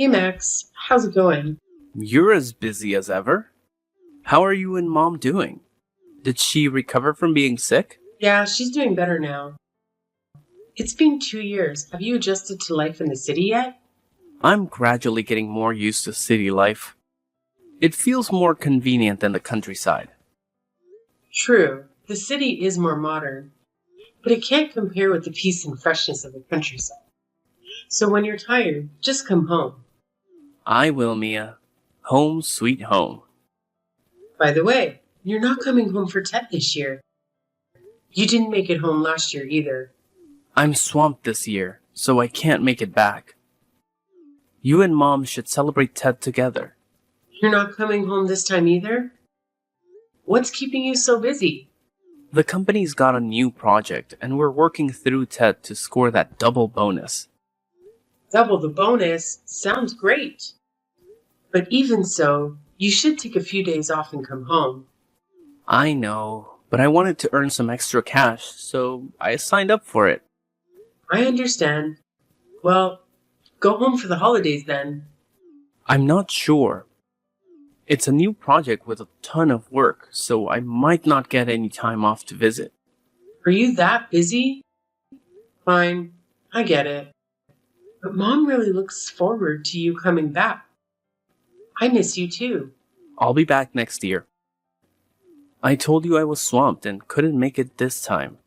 Hey Max, how's it going? You're as busy as ever. How are you and Mom doing? Did she recover from being sick? Yeah, she's doing better now. It's been 2 years. Have you adjusted to life in the city yet? I'm gradually getting more used to city life. It feels more convenient than the countryside. True, the city is more modern, but it can't compare with the peace and freshness of the countryside. So when you're tired, just come home. I will, Mia. Home sweet home. By the way, you're not coming home for Tet this year. You didn't make it home last year either. I'm swamped this year, so I can't make it back. You and Mom should celebrate Ted together. You're not coming home this time either? What's keeping you so busy? The company's got a new project, and we're working through Ted to score that double bonus. Double the bonus sounds great. But even so, you should take a few days off and come home. I know, but I wanted to earn some extra cash, so I signed up for it. I understand. Well, go home for the holidays then. I'm not sure. It's a new project with a ton of work, so I might not get any time off to visit. Are you that busy? Fine, I get it. But Mom really looks forward to you coming back. I miss you too. I'll be back next year. I told you I was swamped and couldn't make it this time.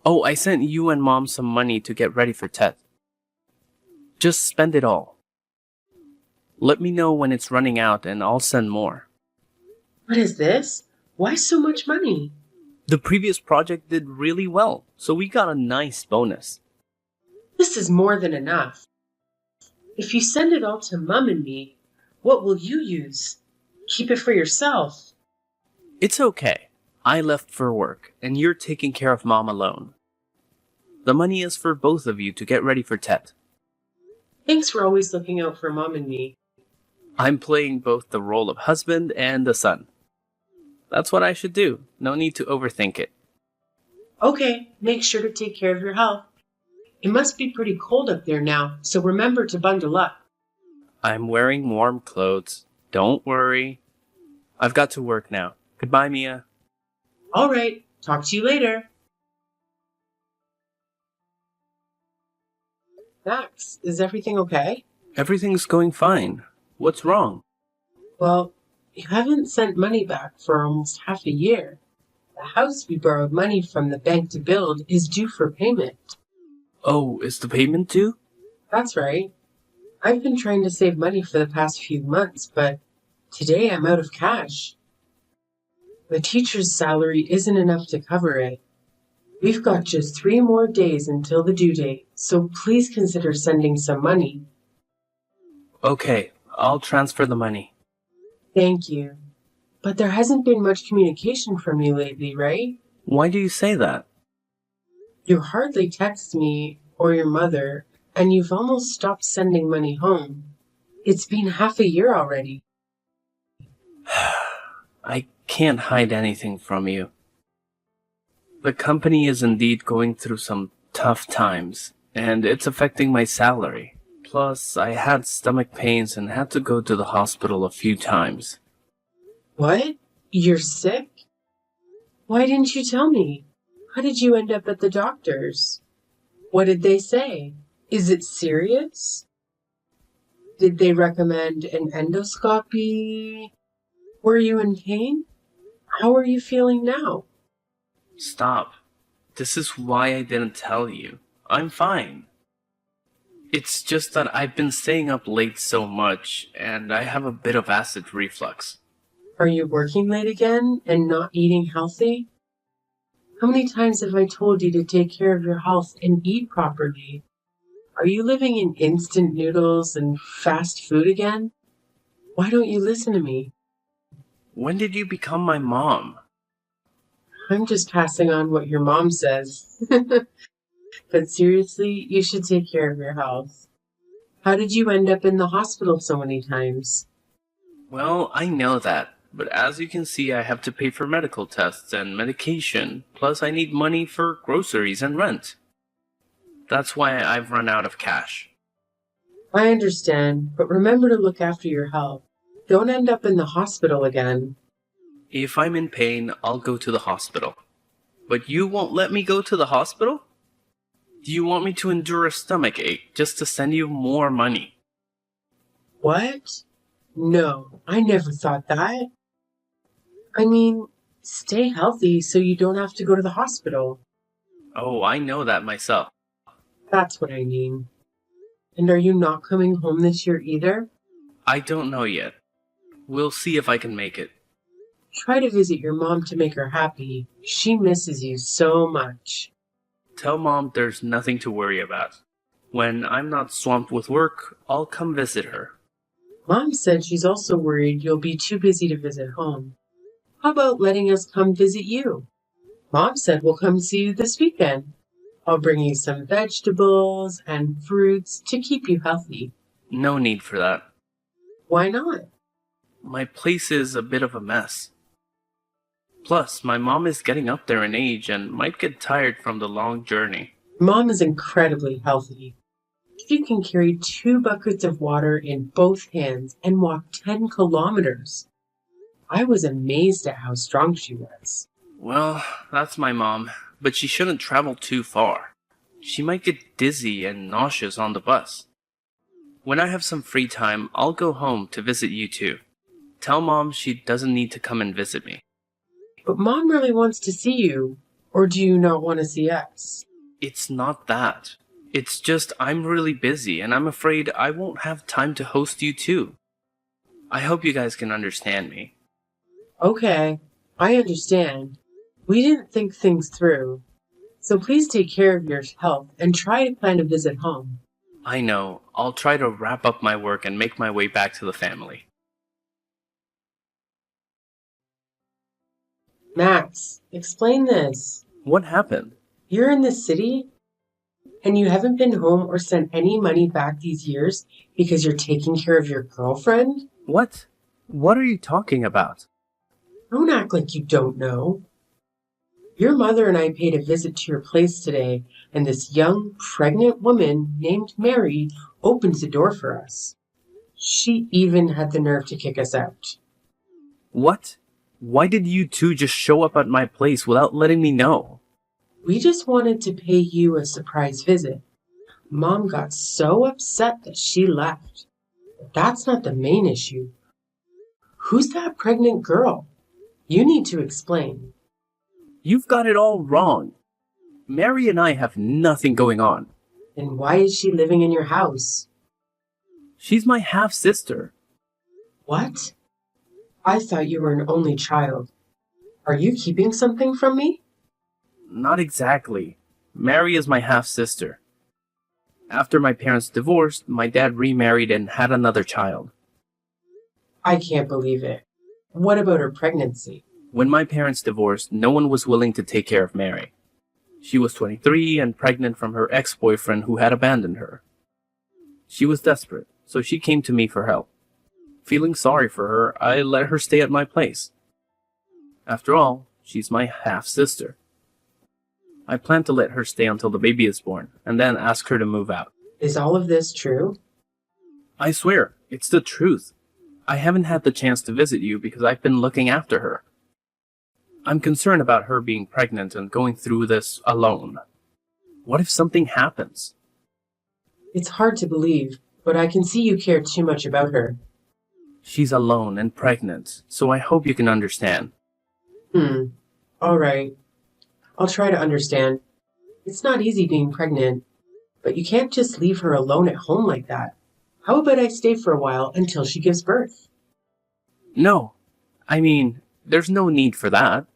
Oh, I sent you and Mom some money to get ready for Tet. Just spend it all. Let me know when it's running out and I'll send more. What is this? Why so much money? The previous project did really well, so we got a nice bonus. This is more than enough. If you send it all to Mum and me, what will you use? Keep it for yourself. It's okay. I left for work, and you're taking care of Mom alone. The money is for both of you to get ready for Tet. Thanks for always looking out for Mom and me. I'm playing both the role of husband and the son. That's what I should do. No need to overthink it. Okay, make sure to take care of your health. It must be pretty cold up there now, so remember to bundle up. I'm wearing warm clothes. Don't worry. I've got to work now. Goodbye, Mia. All right, talk to you later. Max, is everything okay? Everything's going fine. What's wrong? Well, you haven't sent money back for almost half a year. The house we borrowed money from the bank to build is due for payment. Oh, is the payment due? That's right. I've been trying to save money for the past few months, but today I'm out of cash. The teacher's salary isn't enough to cover it. We've got just 3 more days until the due date, so please consider sending some money. Okay, I'll transfer the money. Thank you. But there hasn't been much communication from you lately, right? Why do you say that? You hardly text me or your mother, and you've almost stopped sending money home. It's been half a year already. I can't hide anything from you. The company is indeed going through some tough times, and it's affecting my salary. Plus, I had stomach pains and had to go to the hospital a few times. What? You're sick? Why didn't you tell me? How did you end up at the doctor's? What did they say? Is it serious? Did they recommend an endoscopy? Were you in pain? How are you feeling now? Stop. This is why I didn't tell you. I'm fine. It's just that I've been staying up late so much, and I have a bit of acid reflux. Are you working late again and not eating healthy? How many times have I told you to take care of your health and eat properly? Are you living in instant noodles and fast food again? Why don't you listen to me? When did you become my mom? I'm just passing on what your mom says. But seriously, you should take care of your health. How did you end up in the hospital so many times? Well, I know that, but as you can see, I have to pay for medical tests and medication, plus I need money for groceries and rent. That's why I've run out of cash. I understand, but remember to look after your health. Don't end up in the hospital again. If I'm in pain, I'll go to the hospital. But you won't let me go to the hospital? Do you want me to endure a stomach ache just to send you more money? What? No, I never thought that. I mean, stay healthy so you don't have to go to the hospital. Oh, I know that myself. That's what I mean. And are you not coming home this year either? I don't know yet. We'll see if I can make it. Try to visit your mom to make her happy. She misses you so much. Tell Mom there's nothing to worry about. When I'm not swamped with work, I'll come visit her. Mom said she's also worried you'll be too busy to visit home. How about letting us come visit you? Mom said we'll come see you this weekend. I'll bring you some vegetables and fruits to keep you healthy. No need for that. Why not? My place is a bit of a mess. Plus, my mom is getting up there in age and might get tired from the long journey. Mom is incredibly healthy. She can carry 2 buckets of water in both hands and walk 10 kilometers. I was amazed at how strong she was. Well, that's my mom, but she shouldn't travel too far. She might get dizzy and nauseous on the bus. When I have some free time, I'll go home to visit you too. Tell Mom she doesn't need to come and visit me. But Mom really wants to see you. Or do you not want to see us? It's not that. It's just I'm really busy and I'm afraid I won't have time to host you too. I hope you guys can understand me. Okay, I understand. We didn't think things through. So please take care of your health and try to plan a visit home. I know. I'll try to wrap up my work and make my way back to the family. Max, explain this. What happened? You're in the city and you haven't been home or sent any money back these years because you're taking care of your girlfriend? What? What are you talking about? Don't act like you don't know. Your mother and I paid a visit to your place today, and this young, pregnant woman named Mary opens the door for us. She even had the nerve to kick us out. What? Why did you two just show up at my place without letting me know? We just wanted to pay you a surprise visit. Mom got so upset that she left. But that's not the main issue. Who's that pregnant girl? You need to explain. You've got it all wrong. Mary and I have nothing going on. And why is she living in your house? She's my half-sister. What? I thought you were an only child. Are you keeping something from me? Not exactly. Mary is my half-sister. After my parents divorced, my dad remarried and had another child. I can't believe it. What about her pregnancy? When my parents divorced, no one was willing to take care of Mary. She was 23 and pregnant from her ex-boyfriend who had abandoned her. She was desperate, so she came to me for help. Feeling sorry for her, I let her stay at my place. After all, she's my half-sister. I plan to let her stay until the baby is born, and then ask her to move out. Is all of this true? I swear, it's the truth. I haven't had the chance to visit you because I've been looking after her. I'm concerned about her being pregnant and going through this alone. What if something happens? It's hard to believe, but I can see you care too much about her. She's alone and pregnant, so I hope you can understand. All right. I'll try to understand. It's not easy being pregnant, but you can't just leave her alone at home like that. How about I stay for a while until she gives birth? No, I mean, there's no need for that.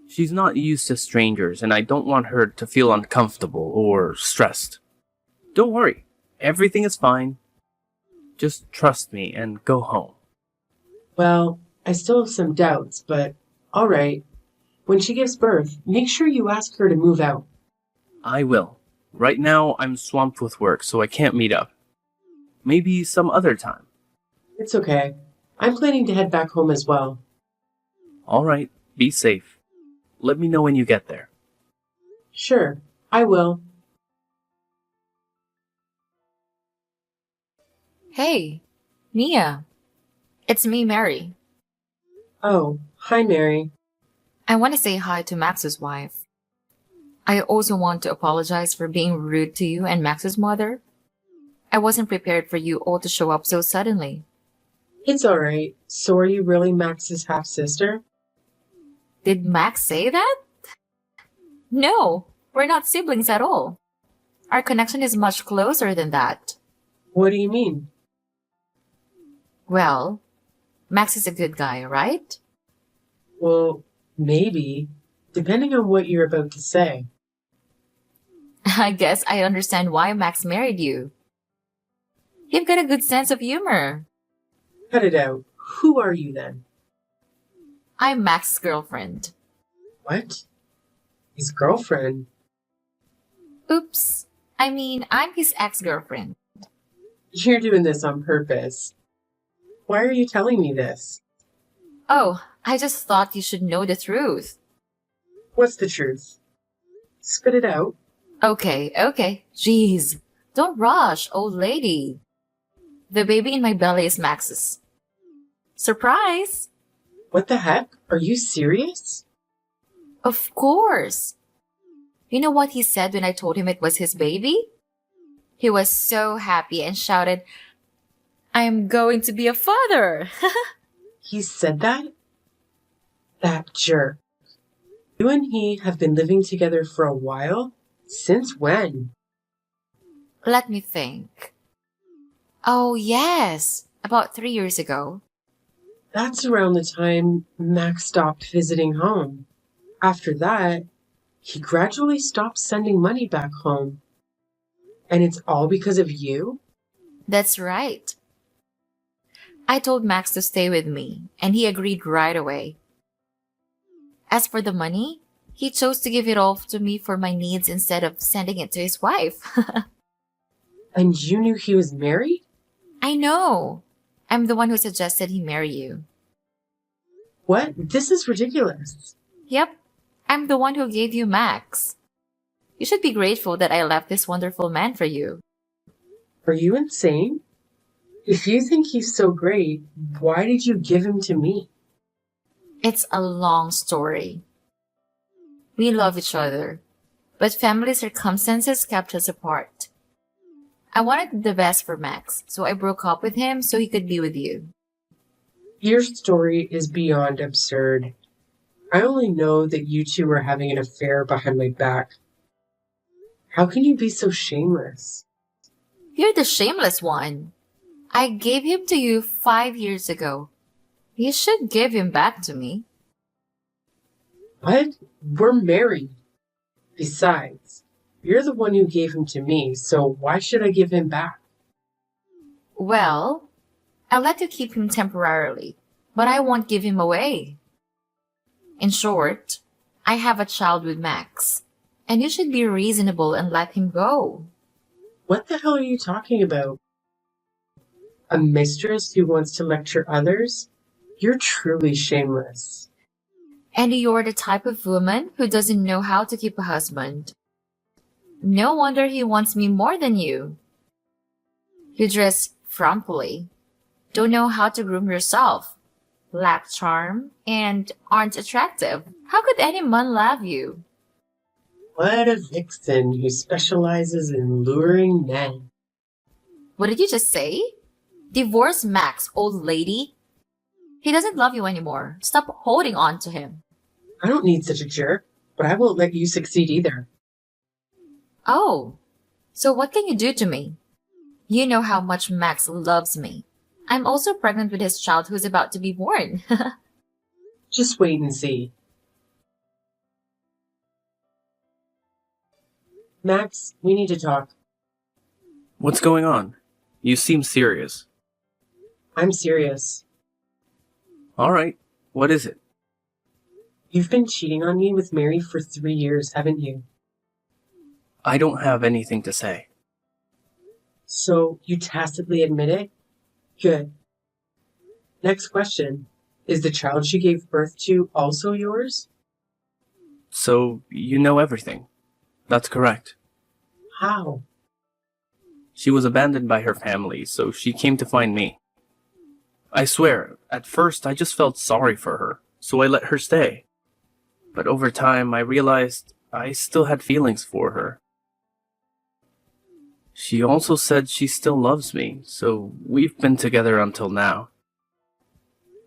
She's not used to strangers, and I don't want her to feel uncomfortable or stressed. Don't worry, everything is fine. Just trust me and go home. Well, I still have some doubts, but all right. When she gives birth, make sure you ask her to move out. I will. Right now, I'm swamped with work, so I can't meet up. Maybe some other time. It's okay. I'm planning to head back home as well. All right, be safe. Let me know when you get there. Sure, I will. Hey, Mia. It's me, Mary. Oh, hi, Mary. I want to say hi to Max's wife. I also want to apologize for being rude to you and Max's mother. I wasn't prepared for you all to show up so suddenly. It's all right. So are you really Max's half-sister? Did Max say that? No, we're not siblings at all. Our connection is much closer than that. What do you mean? Well, Max is a good guy, right? Well, maybe, depending on what you're about to say. I guess I understand why Max married you. You've got a good sense of humor. Cut it out. Who are you then? I'm Max's girlfriend. What? His girlfriend? Oops. I mean, I'm his ex-girlfriend. You're doing this on purpose. Why are you telling me this? Oh, I just thought you should know the truth. What's the truth? Spit it out. Okay. Jeez. Don't rush, old lady. The baby in my belly is Max's. Surprise! What the heck? Are you serious? Of course. You know what he said when I told him it was his baby? He was so happy and shouted, "I'm going to be a father!" He said that? That jerk. You and he have been living together for a while? Since when? Let me think. Oh, yes. About 3 years ago. That's around the time Max stopped visiting home. After that, he gradually stopped sending money back home. And it's all because of you? That's right. I told Max to stay with me, and he agreed right away. As for the money, he chose to give it all to me for my needs instead of sending it to his wife. And you knew he was married? I know. I'm the one who suggested he marry you. What? This is ridiculous. Yep, I'm the one who gave you Max. You should be grateful that I left this wonderful man for you. Are you insane? If you think he's so great, why did you give him to me? It's a long story. We love each other, but family circumstances kept us apart. I wanted the best for Max, so I broke up with him so he could be with you. Your story is beyond absurd. I only know that you two were having an affair behind my back. How can you be so shameless? You're the shameless one. I gave him to you 5 years ago. You should give him back to me. What? We're married. Besides, you're the one who gave him to me, so why should I give him back? Well, I'll let you keep him temporarily, but I won't give him away. In short, I have a child with Max, and you should be reasonable and let him go. What the hell are you talking about? A mistress who wants to lecture others? You're truly shameless. And you're the type of woman who doesn't know how to keep a husband. No wonder he wants me more than you. You dress frumpily, don't know how to groom yourself, lack charm, and aren't attractive. How could any man love you? What a vixen who specializes in luring men. What did you just say? Divorce Max, old lady. He doesn't love you anymore. Stop holding on to him. I don't need such a jerk, but I won't let you succeed either. Oh, so what can you do to me? You know how much Max loves me. I'm also pregnant with his child who's about to be born. Just wait and see. Max, we need to talk. What's going on? You seem serious. I'm serious. All right, what is it? You've been cheating on me with Mary for 3 years, haven't you? I don't have anything to say. So you tacitly admit it? Good. Next question. Is the child she gave birth to also yours? So, you know everything. That's correct. How? She was abandoned by her family, so she came to find me. I swear, at first I just felt sorry for her, so I let her stay. But over time I realized I still had feelings for her. She also said she still loves me, so we've been together until now.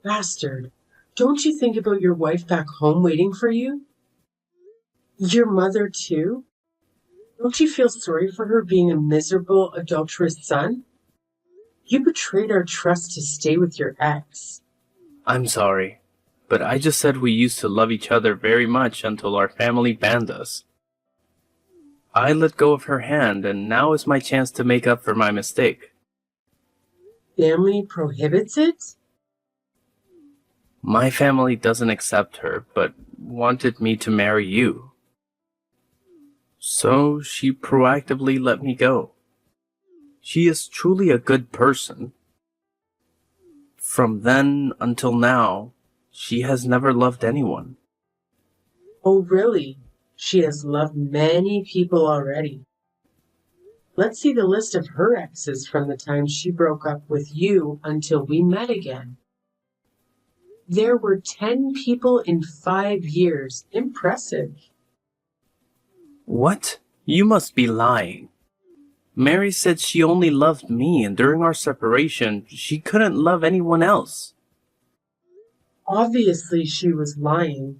Bastard. Don't you think about your wife back home waiting for you? Your mother, too? Don't you feel sorry for her being a miserable, adulterous son? You betrayed our trust to stay with your ex. I'm sorry, but I just said we used to love each other very much until our family banned us. I let go of her hand, and now is my chance to make up for my mistake. Family prohibits it? My family doesn't accept her, but wanted me to marry you. So she proactively let me go. She is truly a good person. From then until now, she has never loved anyone. Oh, really? She has loved many people already. Let's see the list of her exes from the time she broke up with you until we met again. There were 10 people in 5 years. Impressive. What? You must be lying. Mary said she only loved me, and during our separation, she couldn't love anyone else. Obviously, she was lying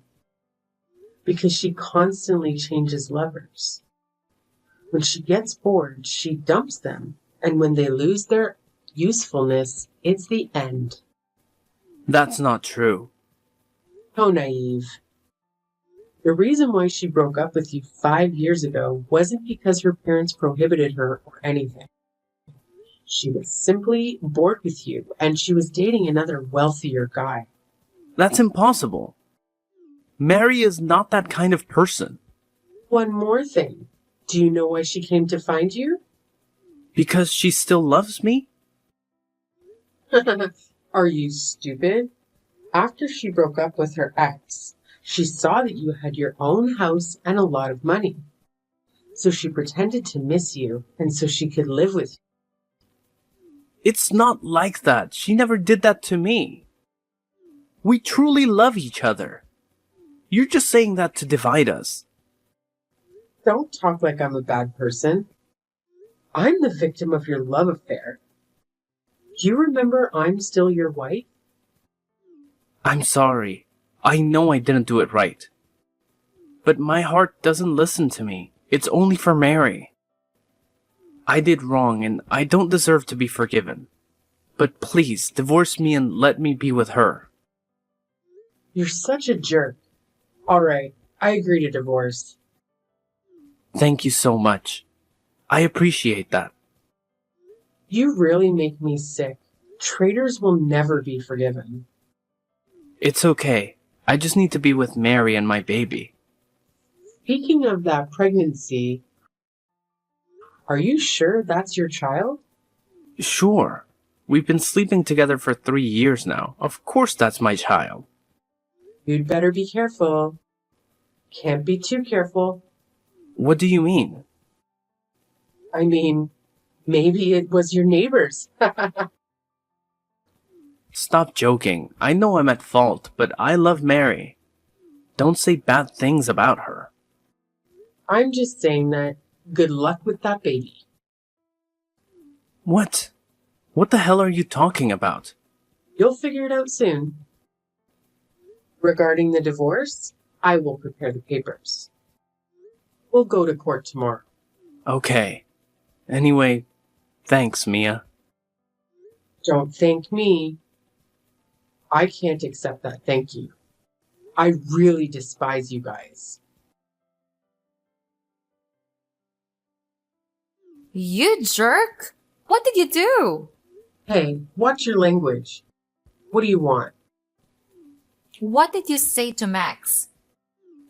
because she constantly changes lovers. When she gets bored, she dumps them, and when they lose their usefulness, it's the end. That's not true. How naive. The reason why she broke up with you 5 years ago wasn't because her parents prohibited her or anything. She was simply bored with you, and she was dating another wealthier guy. That's impossible. Mary is not that kind of person. One more thing. Do you know why she came to find you? Because she still loves me? Are you stupid? After she broke up with her ex, she saw that you had your own house and a lot of money. So she pretended to miss you, and so she could live with you. It's not like that. She never did that to me. We truly love each other. You're just saying that to divide us. Don't talk like I'm a bad person. I'm the victim of your love affair. Do you remember I'm still your wife? I'm sorry. I know I didn't do it right. But my heart doesn't listen to me. It's only for Mary. I did wrong and I don't deserve to be forgiven. But please, divorce me and let me be with her. You're such a jerk. All right, I agree to divorce. Thank you so much. I appreciate that. You really make me sick. Traitors will never be forgiven. It's okay. I just need to be with Mary and my baby. Speaking of that pregnancy, are you sure that's your child? Sure. We've been sleeping together for 3 years now. Of course that's my child. You'd better be careful. Can't be too careful. What do you mean? I mean, maybe it was your neighbor's. Stop joking. I know I'm at fault, but I love Mary. Don't say bad things about her. I'm just saying that good luck with that baby. What? What the hell are you talking about? You'll figure it out soon. Regarding the divorce, I will prepare the papers. We'll go to court tomorrow. Okay. Anyway, thanks, Mia. Don't thank me. I can't accept that thank you. I really despise you guys. You jerk! What did you do? Hey, watch your language. What do you want? What did you say to Max?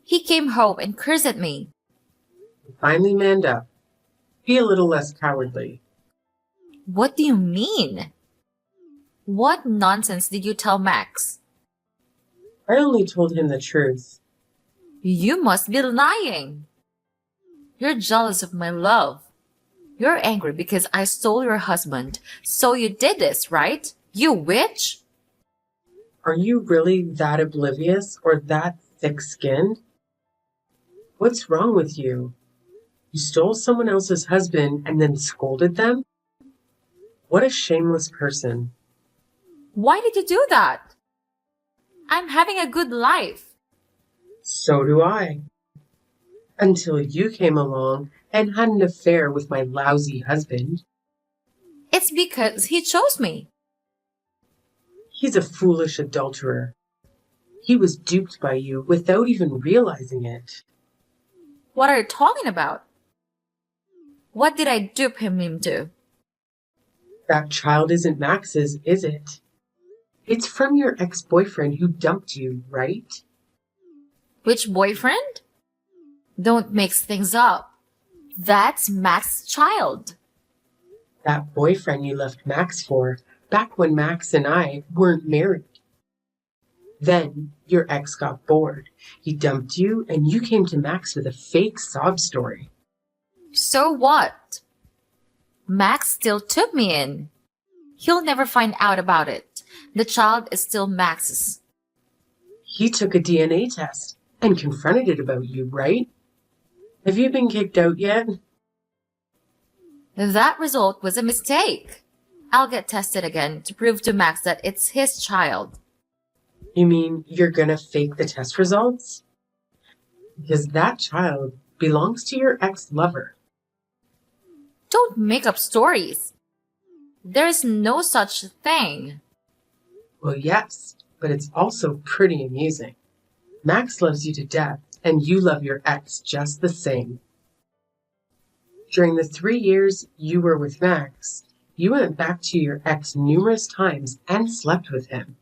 He came home and cursed at me. Finally manned up. Be a little less cowardly. What do you mean? What nonsense did you tell Max? I only told him the truth. You must be lying. You're jealous of my love. You're angry because I stole your husband. So you did this, right? You witch? Are you really that oblivious or that thick-skinned? What's wrong with you? You stole someone else's husband and then scolded them? What a shameless person. Why did you do that? I'm having a good life. So do I. Until you came along and had an affair with my lousy husband. It's because he chose me. He's a foolish adulterer. He was duped by you without even realizing it. What are you talking about? What did I dupe him into? That child isn't Max's, is it? It's from your ex-boyfriend who dumped you, right? Which boyfriend? Don't mix things up. That's Max's child. That boyfriend you left Max for back when Max and I weren't married. Then your ex got bored. He dumped you and you came to Max with a fake sob story. So what? Max still took me in. He'll never find out about it. The child is still Max's. He took a DNA test and confronted it about you, right? Have you been kicked out yet? That result was a mistake. I'll get tested again to prove to Max that it's his child. You mean you're gonna fake the test results? Because that child belongs to your ex-lover. Don't make up stories. There's no such thing. Well, yes, but it's also pretty amusing. Max loves you to death, and you love your ex just the same. During the 3 years you were with Max, you went back to your ex numerous times and slept with him.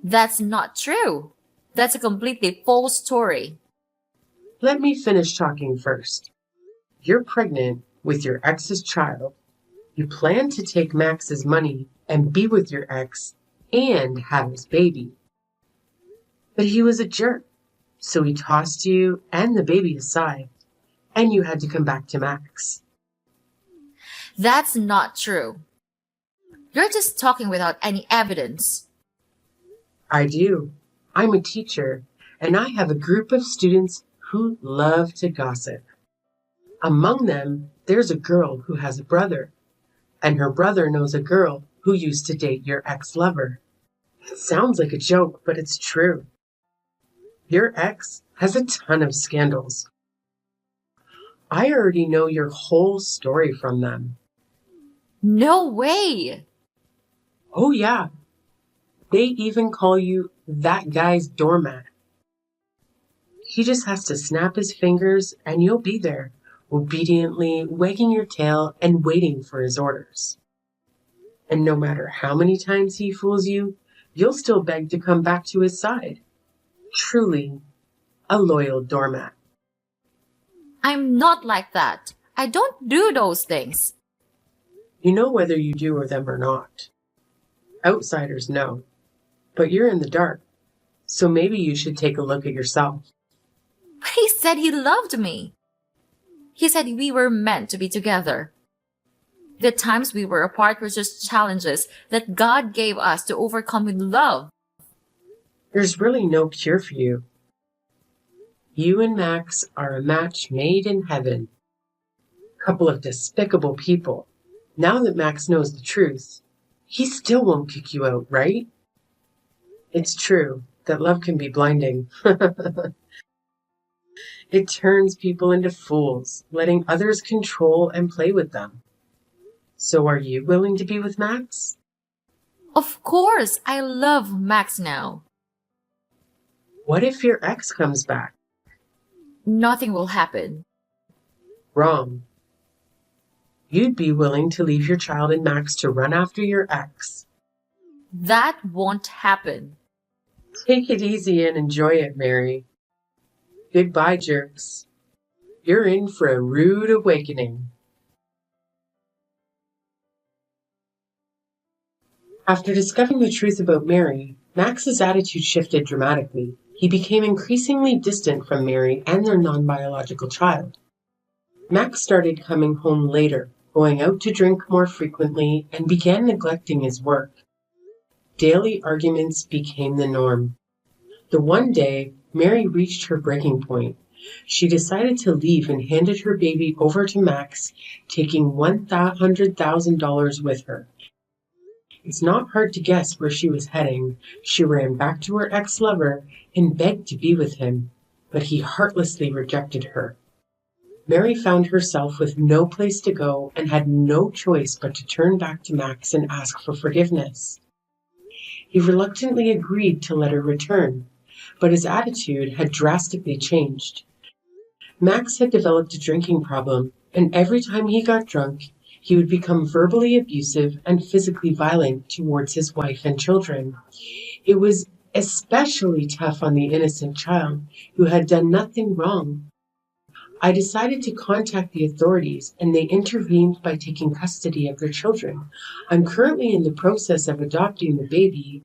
That's not true. That's a completely false story. Let me finish talking first. You're pregnant with your ex's child. You plan to take Max's money and be with your ex and have his baby. But he was a jerk, so he tossed you and the baby aside, and you had to come back to Max. That's not true. You're just talking without any evidence. I do. I'm a teacher, and I have a group of students who love to gossip. Among them, there's a girl who has a brother, and her brother knows a girl who used to date your ex-lover. It sounds like a joke, but it's true. Your ex has a ton of scandals. I already know your whole story from them. No way! Oh yeah. They even call you that guy's doormat. He just has to snap his fingers and you'll be there, obediently wagging your tail and waiting for his orders. And no matter how many times he fools you, you'll still beg to come back to his side. Truly, a loyal doormat. I'm not like that. I don't do those things. You know whether you do them or not. Outsiders know, but you're in the dark, so maybe you should take a look at yourself. But he said he loved me. He said we were meant to be together. The times we were apart were just challenges that God gave us to overcome with love. There's really no cure for you. You and Max are a match made in heaven. Couple of despicable people. Now that Max knows the truth, he still won't kick you out, right? It's true that love can be blinding. It turns people into fools, letting others control and play with them. So are you willing to be with Max? Of course, I love Max now. What if your ex comes back? Nothing will happen. Wrong. You'd be willing to leave your child and Max to run after your ex. That won't happen. Take it easy and enjoy it, Mary. Goodbye, jerks. You're in for a rude awakening. After discovering the truth about Mary, Max's attitude shifted dramatically. He became increasingly distant from Mary and their non-biological child. Max started coming home later, going out to drink more frequently, and began neglecting his work. Daily arguments became the norm. The one day, Mary reached her breaking point. She decided to leave and handed her baby over to Max, taking $100,000 with her. It's not hard to guess where she was heading. She ran back to her ex-lover and begged to be with him, but he heartlessly rejected her. Mary found herself with no place to go and had no choice but to turn back to Max and ask for forgiveness. He reluctantly agreed to let her return, but his attitude had drastically changed. Max had developed a drinking problem, and every time he got drunk, he would become verbally abusive and physically violent towards his wife and children. It was especially tough on the innocent child who had done nothing wrong. I decided to contact the authorities, and they intervened by taking custody of their children. I'm currently in the process of adopting the baby.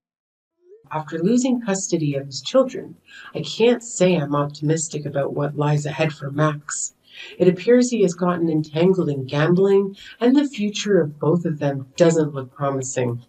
After losing custody of his children, I can't say I'm optimistic about what lies ahead for Max. It appears he has gotten entangled in gambling, and the future of both of them doesn't look promising.